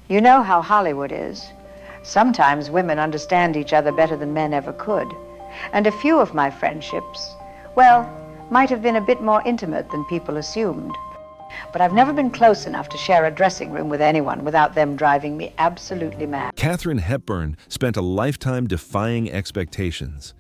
You know how Hollywood is. Sometimes women understand each other better than men ever could. And a few of my friendships, well, might have been a bit more intimate than people assumed. But I've never been close enough to share a dressing room with anyone without them driving me absolutely mad. Katharine Hepburn spent a lifetime defying expectations.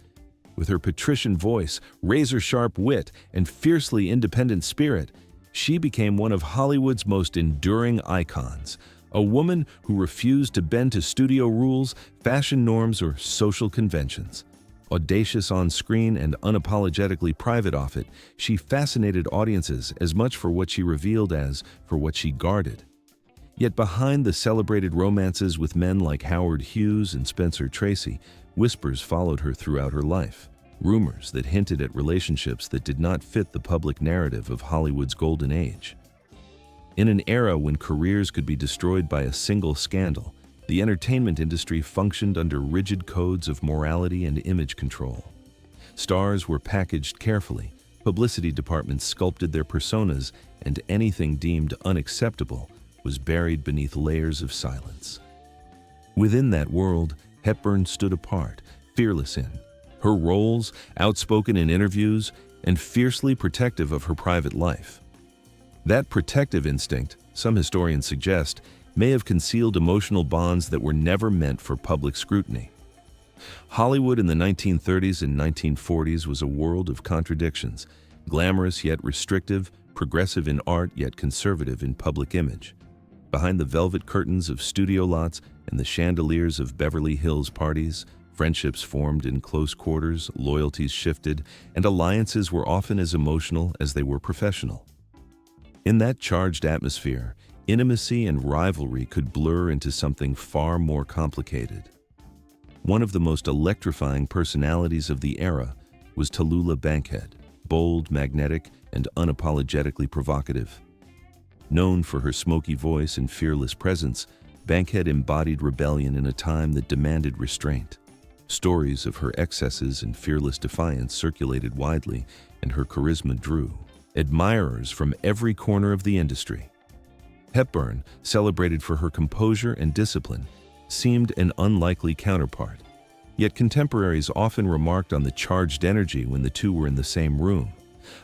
With her patrician voice, razor-sharp wit, and fiercely independent spirit, she became one of Hollywood's most enduring icons, a woman who refused to bend to studio rules, fashion norms, or social conventions. Audacious on screen and unapologetically private off it, she fascinated audiences as much for what she revealed as for what she guarded. Yet behind the celebrated romances with men like Howard Hughes and Spencer Tracy, whispers followed her throughout her life. Rumors that hinted at relationships that did not fit the public narrative of Hollywood's golden age. In an era when careers could be destroyed by a single scandal, the entertainment industry functioned under rigid codes of morality and image control. Stars were packaged carefully, publicity departments sculpted their personas, and anything deemed unacceptable was buried beneath layers of silence. Within that world, Hepburn stood apart, fearless in her roles, outspoken in interviews, and fiercely protective of her private life. That protective instinct, some historians suggest, may have concealed emotional bonds that were never meant for public scrutiny. Hollywood in the 1930s and 1940s was a world of contradictions, glamorous yet restrictive, progressive in art yet conservative in public image. Behind the velvet curtains of studio lots and the chandeliers of Beverly Hills parties, friendships formed in close quarters, loyalties shifted, and alliances were often as emotional as they were professional. In that charged atmosphere, intimacy and rivalry could blur into something far more complicated. One of the most electrifying personalities of the era was Tallulah Bankhead, bold, magnetic, and unapologetically provocative. Known for her smoky voice and fearless presence, Bankhead embodied rebellion in a time that demanded restraint. Stories of her excesses and fearless defiance circulated widely, and her charisma drew admirers from every corner of the industry. Hepburn, celebrated for her composure and discipline, seemed an unlikely counterpart. Yet contemporaries often remarked on the charged energy when the two were in the same room.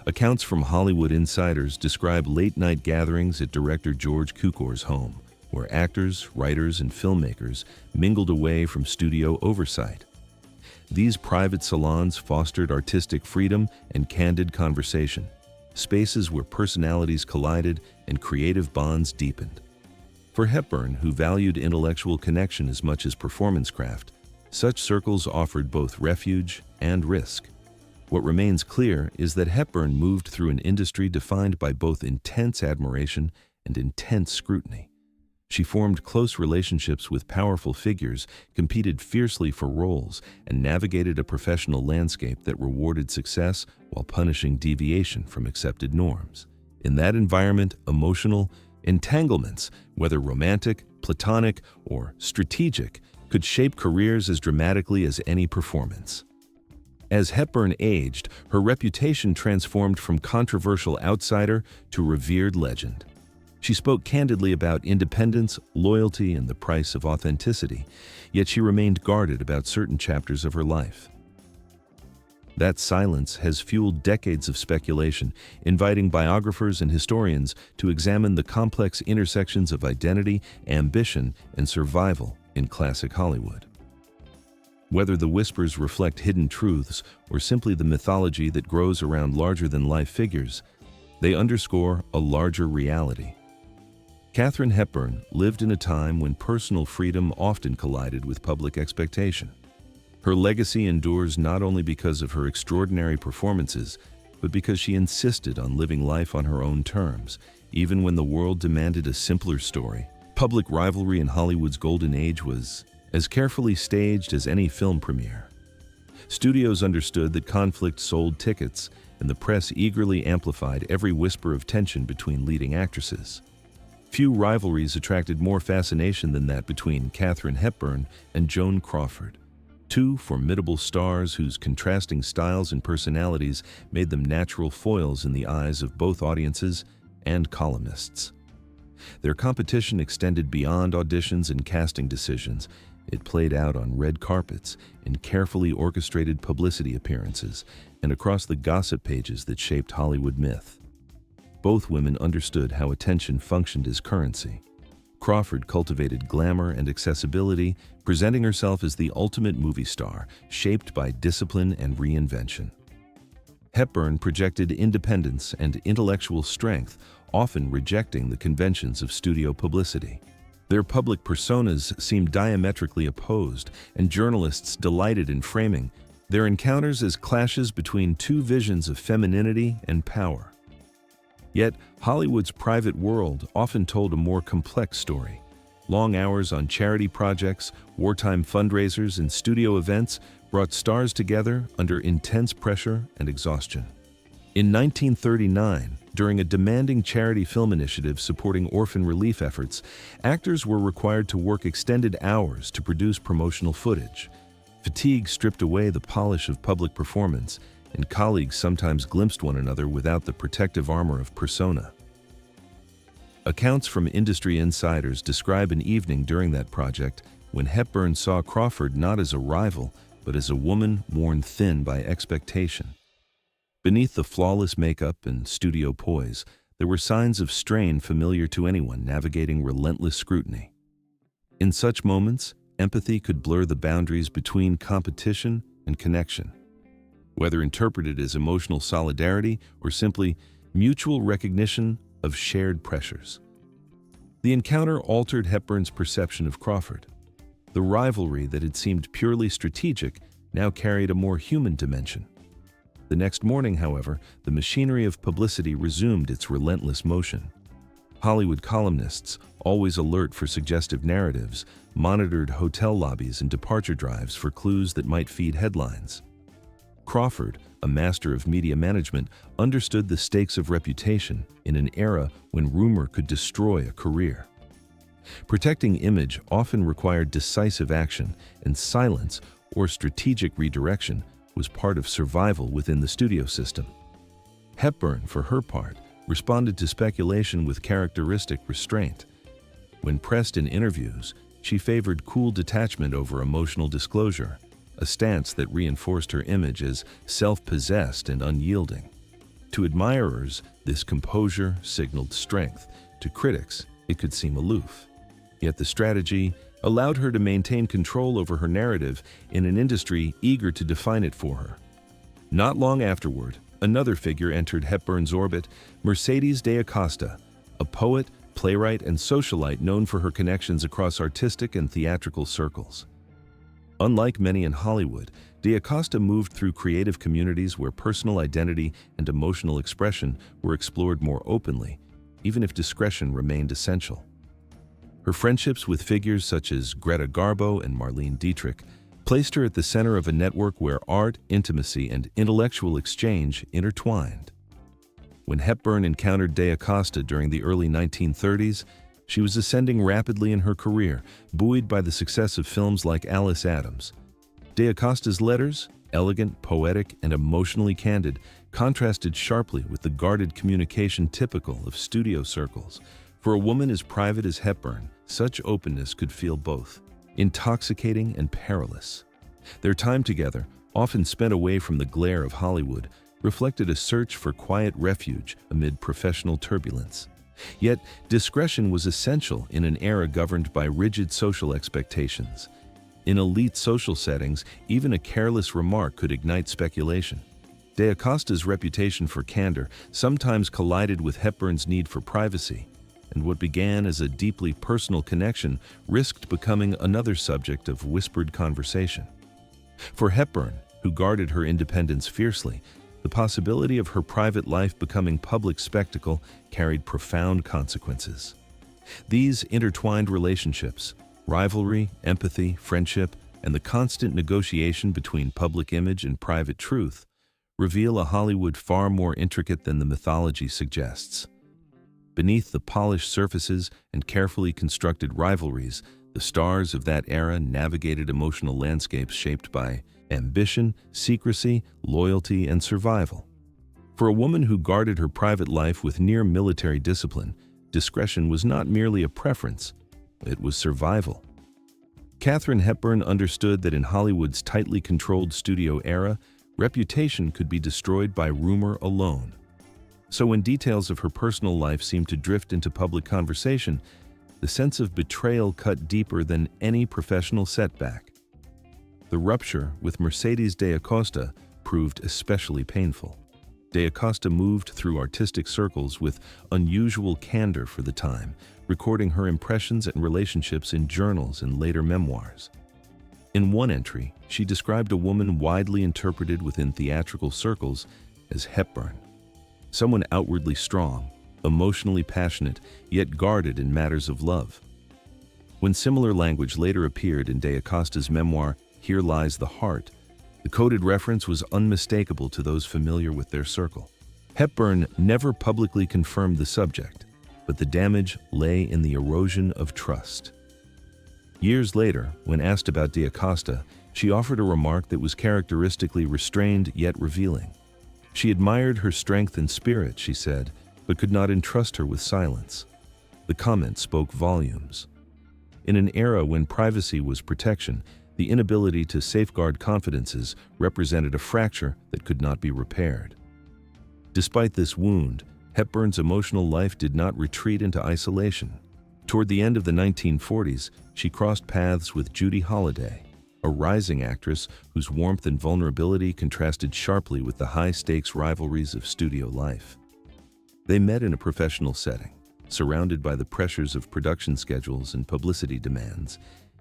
Accounts from Hollywood insiders describe late-night gatherings at director George Cukor's home, where actors, writers, and filmmakers mingled away from studio oversight. These private salons fostered artistic freedom and candid conversation, spaces where personalities collided and creative bonds deepened. For Hepburn, who valued intellectual connection as much as performance craft, such circles offered both refuge and risk. What remains clear is that Hepburn moved through an industry defined by both intense admiration and intense scrutiny. She formed close relationships with powerful figures, competed fiercely for roles, and navigated a professional landscape that rewarded success while punishing deviation from accepted norms. In that environment, emotional entanglements, whether romantic, platonic, or strategic, could shape careers as dramatically as any performance. As Hepburn aged, her reputation transformed from controversial outsider to revered legend. She spoke candidly about independence, loyalty, and the price of authenticity, yet she remained guarded about certain chapters of her life. That silence has fueled decades of speculation, inviting biographers and historians to examine the complex intersections of identity, ambition, and survival in classic Hollywood. Whether the whispers reflect hidden truths or simply the mythology that grows around larger-than-life figures, they underscore a larger reality. Katharine Hepburn lived in a time when personal freedom often collided with public expectation. Her legacy endures not only because of her extraordinary performances, but because she insisted on living life on her own terms, even when the world demanded a simpler story. Public rivalry in Hollywood's golden age was as carefully staged as any film premiere. Studios understood that conflict sold tickets, and the press eagerly amplified every whisper of tension between leading actresses. Few rivalries attracted more fascination than that between Katharine Hepburn and Joan Crawford, two formidable stars whose contrasting styles and personalities made them natural foils in the eyes of both audiences and columnists. Their competition extended beyond auditions and casting decisions. It played out on red carpets, in carefully orchestrated publicity appearances, and across the gossip pages that shaped Hollywood myth. Both women understood how attention functioned as currency. Crawford cultivated glamour and accessibility, presenting herself as the ultimate movie star, shaped by discipline and reinvention. Hepburn projected independence and intellectual strength, often rejecting the conventions of studio publicity. Their public personas seemed diametrically opposed, and journalists delighted in framing their encounters as clashes between two visions of femininity and power. Yet, Hollywood's private world often told a more complex story. Long hours on charity projects, wartime fundraisers, and studio events brought stars together under intense pressure and exhaustion. In 1939, during a demanding charity film initiative supporting orphan relief efforts, actors were required to work extended hours to produce promotional footage. Fatigue stripped away the polish of public performance, and colleagues sometimes glimpsed one another without the protective armor of persona. Accounts from industry insiders describe an evening during that project when Hepburn saw Crawford not as a rival, but as a woman worn thin by expectation. Beneath the flawless makeup and studio poise, there were signs of strain familiar to anyone navigating relentless scrutiny. In such moments, empathy could blur the boundaries between competition and connection. Whether interpreted as emotional solidarity or simply mutual recognition of shared pressures. The encounter altered Hepburn's perception of Crawford. The rivalry that had seemed purely strategic now carried a more human dimension. The next morning, however, the machinery of publicity resumed its relentless motion. Hollywood columnists, always alert for suggestive narratives, monitored hotel lobbies and departure drives for clues that might feed headlines. Crawford, a master of media management, understood the stakes of reputation in an era when rumor could destroy a career. Protecting image often required decisive action, and silence or strategic redirection was part of survival within the studio system. Hepburn, for her part, responded to speculation with characteristic restraint. When pressed in interviews, she favored cool detachment over emotional disclosure, a stance that reinforced her image as self-possessed and unyielding. To admirers, this composure signaled strength. To critics, it could seem aloof. Yet the strategy allowed her to maintain control over her narrative in an industry eager to define it for her. Not long afterward, another figure entered Hepburn's orbit, Mercedes de Acosta, a poet, playwright, and socialite known for her connections across artistic and theatrical circles. Unlike many in Hollywood, de Acosta moved through creative communities where personal identity and emotional expression were explored more openly, even if discretion remained essential. Her friendships with figures such as Greta Garbo and Marlene Dietrich placed her at the center of a network where art, intimacy, and intellectual exchange intertwined. When Hepburn encountered de Acosta during the early 1930s, she was ascending rapidly in her career, buoyed by the success of films like Alice Adams. De Acosta's letters, elegant, poetic, and emotionally candid, contrasted sharply with the guarded communication typical of studio circles. For a woman as private as Hepburn, such openness could feel both intoxicating and perilous. Their time together, often spent away from the glare of Hollywood, reflected a search for quiet refuge amid professional turbulence. Yet, discretion was essential in an era governed by rigid social expectations. In elite social settings, even a careless remark could ignite speculation. De Acosta's reputation for candor sometimes collided with Hepburn's need for privacy, and what began as a deeply personal connection risked becoming another subject of whispered conversation. For Hepburn, who guarded her independence fiercely, the possibility of her private life becoming public spectacle carried profound consequences. These intertwined relationships, rivalry, empathy, friendship, and the constant negotiation between public image and private truth, reveal a Hollywood far more intricate than the mythology suggests. Beneath the polished surfaces and carefully constructed rivalries, the stars of that era navigated emotional landscapes shaped by ambition, secrecy, loyalty, and survival. For a woman who guarded her private life with near military discipline, discretion was not merely a preference, it was survival. Katharine Hepburn understood that in Hollywood's tightly controlled studio era, reputation could be destroyed by rumor alone. So when details of her personal life seemed to drift into public conversation, the sense of betrayal cut deeper than any professional setback. The rupture with Mercedes de Acosta proved especially painful. De Acosta moved through artistic circles with unusual candor for the time, recording her impressions and relationships in journals and later memoirs. In one entry, she described a woman widely interpreted within theatrical circles as Hepburn, someone outwardly strong, emotionally passionate, yet guarded in matters of love. When similar language later appeared in De Acosta's memoir, Here Lies the Heart, the coded reference was unmistakable to those familiar with their circle. Hepburn never publicly confirmed the subject, but the damage lay in the erosion of trust. Years later, when asked about De Acosta, she offered a remark that was characteristically restrained yet revealing. She admired her strength and spirit, she said, but could not entrust her with silence. The comment spoke volumes. In an era when privacy was protection, the inability to safeguard confidences represented a fracture that could not be repaired. Despite this wound, Hepburn's emotional life did not retreat into isolation. Toward the end of the 1940s, she crossed paths with Judy Holliday, a rising actress whose warmth and vulnerability contrasted sharply with the high-stakes rivalries of studio life. They met in a professional setting, surrounded by the pressures of production schedules and publicity demands,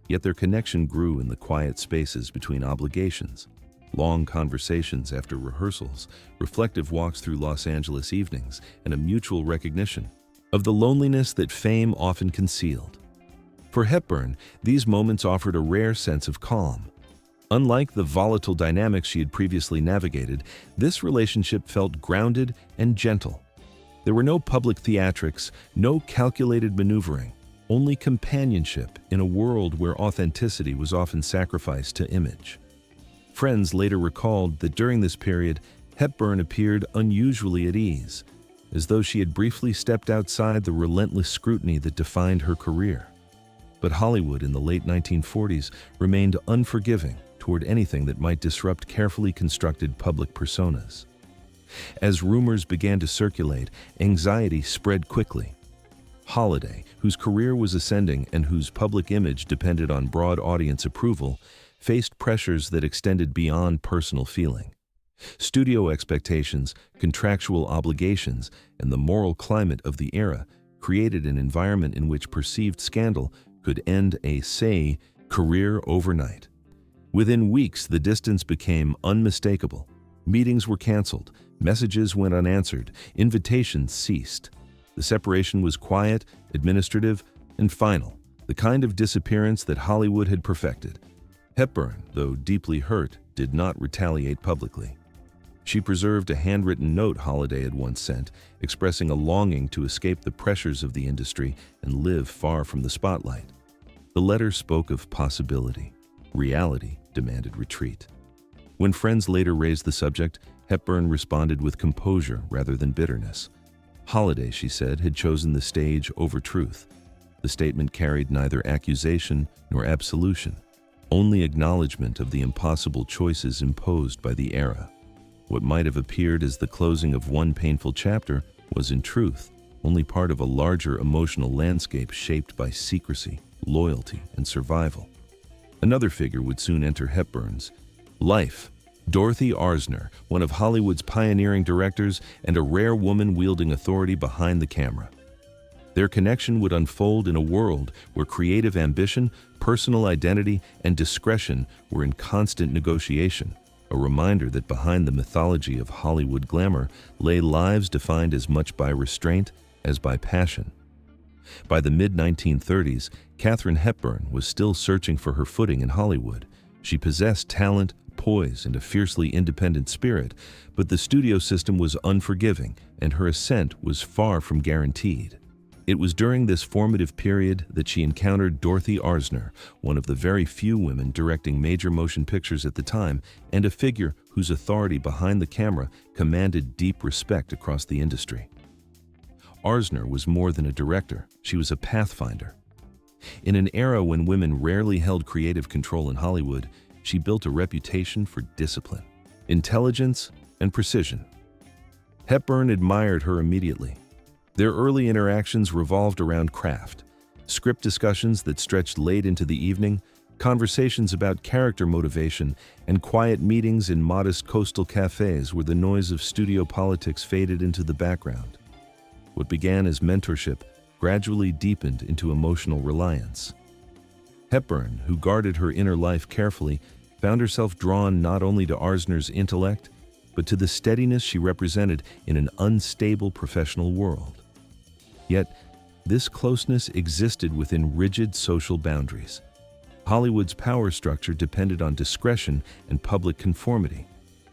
yet their connection grew in the quiet spaces between obligations. Long conversations after rehearsals, reflective walks through Los Angeles evenings, and a mutual recognition of the loneliness that fame often concealed. For Hepburn, these moments offered a rare sense of calm. Unlike the volatile dynamics she had previously navigated, this relationship felt grounded and gentle. There were no public theatrics, no calculated maneuvering, only companionship in a world where authenticity was often sacrificed to image. Friends later recalled that during this period, Hepburn appeared unusually at ease, as though she had briefly stepped outside the relentless scrutiny that defined her career. But Hollywood in the late 1940s remained unforgiving toward anything that might disrupt carefully constructed public personas. As rumors began to circulate, anxiety spread quickly. Holliday, whose career was ascending and whose public image depended on broad audience approval, faced pressures that extended beyond personal feeling. Studio expectations, contractual obligations, and the moral climate of the era created an environment in which perceived scandal could end a, say, career overnight. Within weeks, the distance became unmistakable. Meetings were canceled, messages went unanswered, invitations ceased. The separation was quiet, administrative, and final, the kind of disappearance that Hollywood had perfected. Hepburn, though deeply hurt, did not retaliate publicly. She preserved a handwritten note Holliday had once sent, expressing a longing to escape the pressures of the industry and live far from the spotlight. The letter spoke of possibility. Reality demanded retreat. When friends later raised the subject, Hepburn responded with composure rather than bitterness. Holliday, she said, had chosen the stage over truth. The statement carried neither accusation nor absolution, only acknowledgement of the impossible choices imposed by the era. What might have appeared as the closing of one painful chapter was, in truth, only part of a larger emotional landscape shaped by secrecy, loyalty, and survival. Another figure would soon enter Hepburn's life. Dorothy Arzner, one of Hollywood's pioneering directors and a rare woman wielding authority behind the camera. Their connection would unfold in a world where creative ambition, personal identity, and discretion were in constant negotiation, a reminder that behind the mythology of Hollywood glamour lay lives defined as much by restraint as by passion. By the mid-1930s, Katharine Hepburn was still searching for her footing in Hollywood. She possessed talent, poise, and a fiercely independent spirit, but the studio system was unforgiving, and her ascent was far from guaranteed. It was during this formative period that she encountered Dorothy Arzner, one of the very few women directing major motion pictures at the time, and a figure whose authority behind the camera commanded deep respect across the industry. Arzner was more than a director, she was a pathfinder. In an era when women rarely held creative control in Hollywood, she built a reputation for discipline, intelligence, and precision. Hepburn admired her immediately. Their early interactions revolved around craft, script discussions that stretched late into the evening, conversations about character motivation, and quiet meetings in modest coastal cafes where the noise of studio politics faded into the background. What began as mentorship gradually deepened into emotional reliance. Hepburn, who guarded her inner life carefully, found herself drawn not only to Arzner's intellect, but to the steadiness she represented in an unstable professional world. Yet, this closeness existed within rigid social boundaries. Hollywood's power structure depended on discretion and public conformity,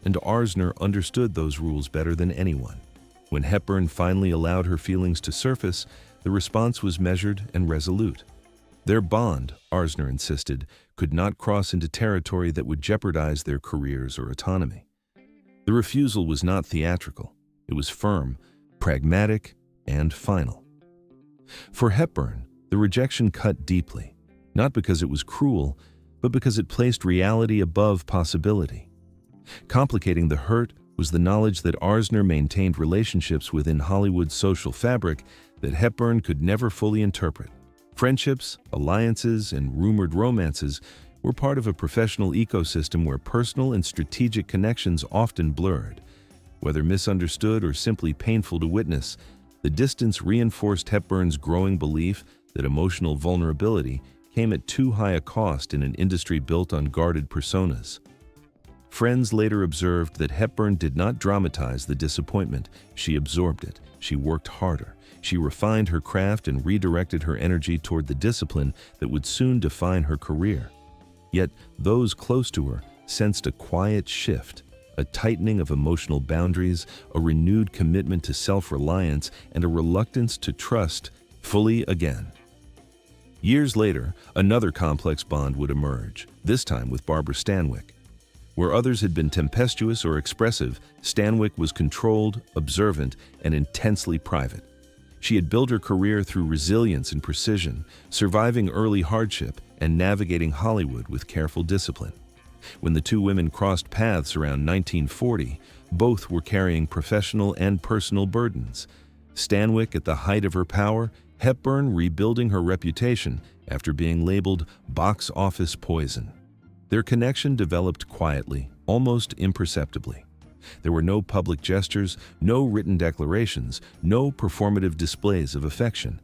and Arzner understood those rules better than anyone. When Hepburn finally allowed her feelings to surface, the response was measured and resolute. Their bond, Arzner insisted, could not cross into territory that would jeopardize their careers or autonomy. The refusal was not theatrical. It was firm, pragmatic, and final. For Hepburn, the rejection cut deeply, not because it was cruel, but because it placed reality above possibility. Complicating the hurt was the knowledge that Arzner maintained relationships within Hollywood's social fabric that Hepburn could never fully interpret. Friendships, alliances, and rumored romances were part of a professional ecosystem where personal and strategic connections often blurred. Whether misunderstood or simply painful to witness, the distance reinforced Hepburn's growing belief that emotional vulnerability came at too high a cost in an industry built on guarded personas. Friends later observed that Hepburn did not dramatize the disappointment. She absorbed it. She worked harder. She refined her craft and redirected her energy toward the discipline that would soon define her career. Yet those close to her sensed a quiet shift, a tightening of emotional boundaries, a renewed commitment to self-reliance, and a reluctance to trust fully again. Years later, another complex bond would emerge, this time with Barbara Stanwyck. Where others had been tempestuous or expressive, Stanwyck was controlled, observant, and intensely private. She had built her career through resilience and precision, surviving early hardship and navigating Hollywood with careful discipline. When the two women crossed paths around 1940, both were carrying professional and personal burdens. Stanwyck at the height of her power, Hepburn rebuilding her reputation after being labeled box office poison. Their connection developed quietly, almost imperceptibly. There were no public gestures, no written declarations, no performative displays of affection.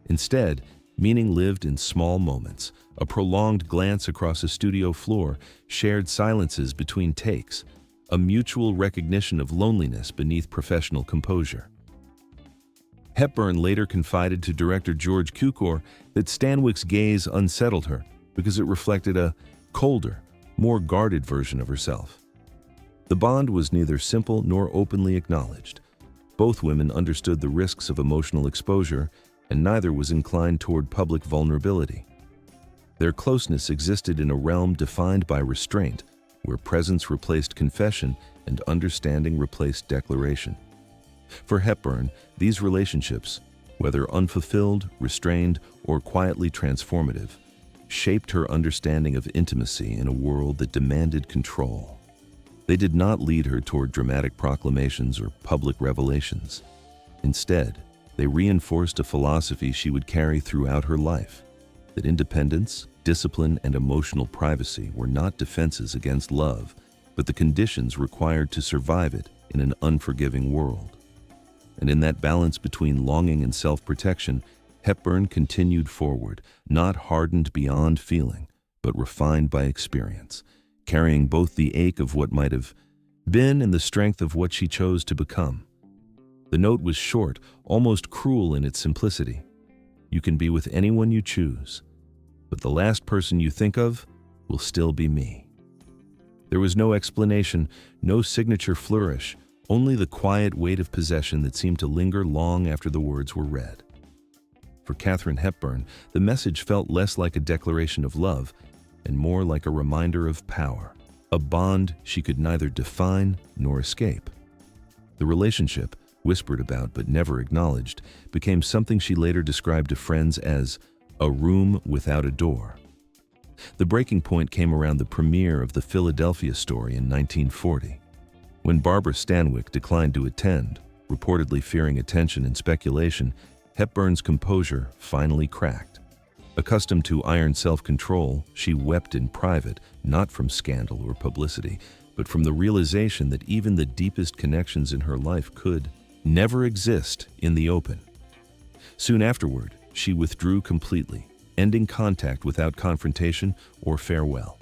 Instead, meaning lived in small moments, a prolonged glance across a studio floor, shared silences between takes, a mutual recognition of loneliness beneath professional composure. Hepburn later confided to director George Cukor that Stanwyck's gaze unsettled her because it reflected a colder, more guarded version of herself. The bond was neither simple nor openly acknowledged. Both women understood the risks of emotional exposure, and neither was inclined toward public vulnerability. Their closeness existed in a realm defined by restraint, where presence replaced confession and understanding replaced declaration. For Hepburn, these relationships, whether unfulfilled, restrained, or quietly transformative, shaped her understanding of intimacy in a world that demanded control. They did not lead her toward dramatic proclamations or public revelations. Instead, they reinforced a philosophy she would carry throughout her life, that independence, discipline, and emotional privacy were not defenses against love, but the conditions required to survive it in an unforgiving world. And in that balance between longing and self-protection, Hepburn continued forward, not hardened beyond feeling, but refined by experience, carrying both the ache of what might have been and the strength of what she chose to become. The note was short, almost cruel in its simplicity. You can be with anyone you choose, but the last person you think of will still be me. There was no explanation, no signature flourish, only the quiet weight of possession that seemed to linger long after the words were read. For Katharine Hepburn, the message felt less like a declaration of love and more like a reminder of power, a bond she could neither define nor escape. The relationship, whispered about but never acknowledged, became something she later described to friends as a room without a door. The breaking point came around the premiere of the Philadelphia story in 1940. When Barbara Stanwyck declined to attend, reportedly fearing attention and speculation, Hepburn's composure finally cracked. Accustomed to iron self-control, she wept in private, not from scandal or publicity, but from the realization that even the deepest connections in her life could never exist in the open. Soon afterward, she withdrew completely, ending contact without confrontation or farewell.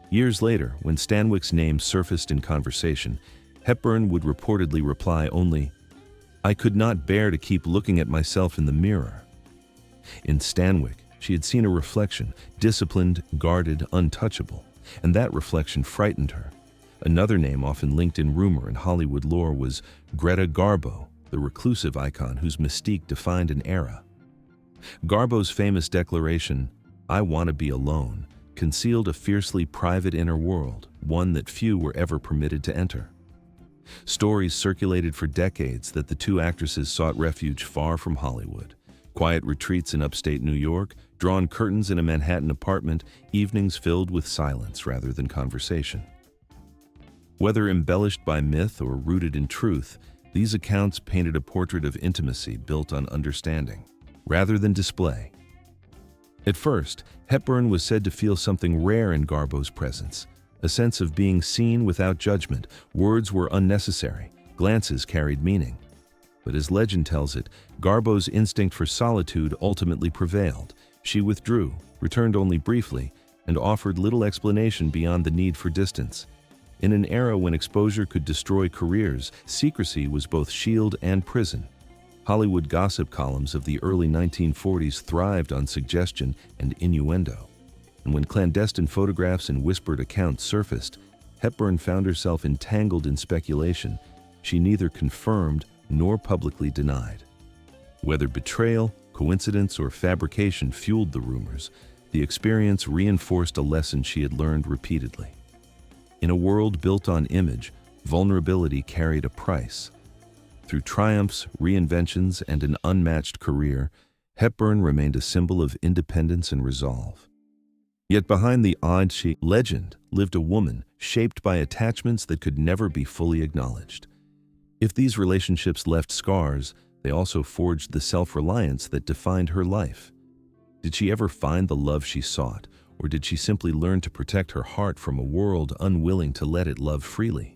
Years later, when Stanwyck's name surfaced in conversation, Hepburn would reportedly reply only, "I could not bear to keep looking at myself in the mirror." In Stanwyck, she had seen a reflection, disciplined, guarded, untouchable, and that reflection frightened her. Another name often linked in rumor and Hollywood lore was Greta Garbo, the reclusive icon whose mystique defined an era. Garbo's famous declaration, "I want to be alone," concealed a fiercely private inner world, one that few were ever permitted to enter. Stories circulated for decades that the two actresses sought refuge far from Hollywood. Quiet retreats in upstate New York, drawn curtains in a Manhattan apartment, evenings filled with silence rather than conversation. Whether embellished by myth or rooted in truth, these accounts painted a portrait of intimacy built on understanding, rather than display. At first, Hepburn was said to feel something rare in Garbo's presence, a sense of being seen without judgment. Words were unnecessary, glances carried meaning. But as legend tells it, Garbo's instinct for solitude ultimately prevailed. She withdrew, returned only briefly, and offered little explanation beyond the need for distance. In an era when exposure could destroy careers, secrecy was both shield and prison. Hollywood gossip columns of the early 1940s thrived on suggestion and innuendo. And when clandestine photographs and whispered accounts surfaced, Hepburn found herself entangled in speculation she neither confirmed nor publicly denied. Whether betrayal, coincidence, or fabrication fueled the rumors, the experience reinforced a lesson she had learned repeatedly. In a world built on image, vulnerability carried a price. Through triumphs, reinventions, and an unmatched career, Hepburn remained a symbol of independence and resolve. Yet behind the odd legend lived a woman shaped by attachments that could never be fully acknowledged. If these relationships left scars, they also forged the self-reliance that defined her life. Did she ever find the love she sought, or did she simply learn to protect her heart from a world unwilling to let it love freely?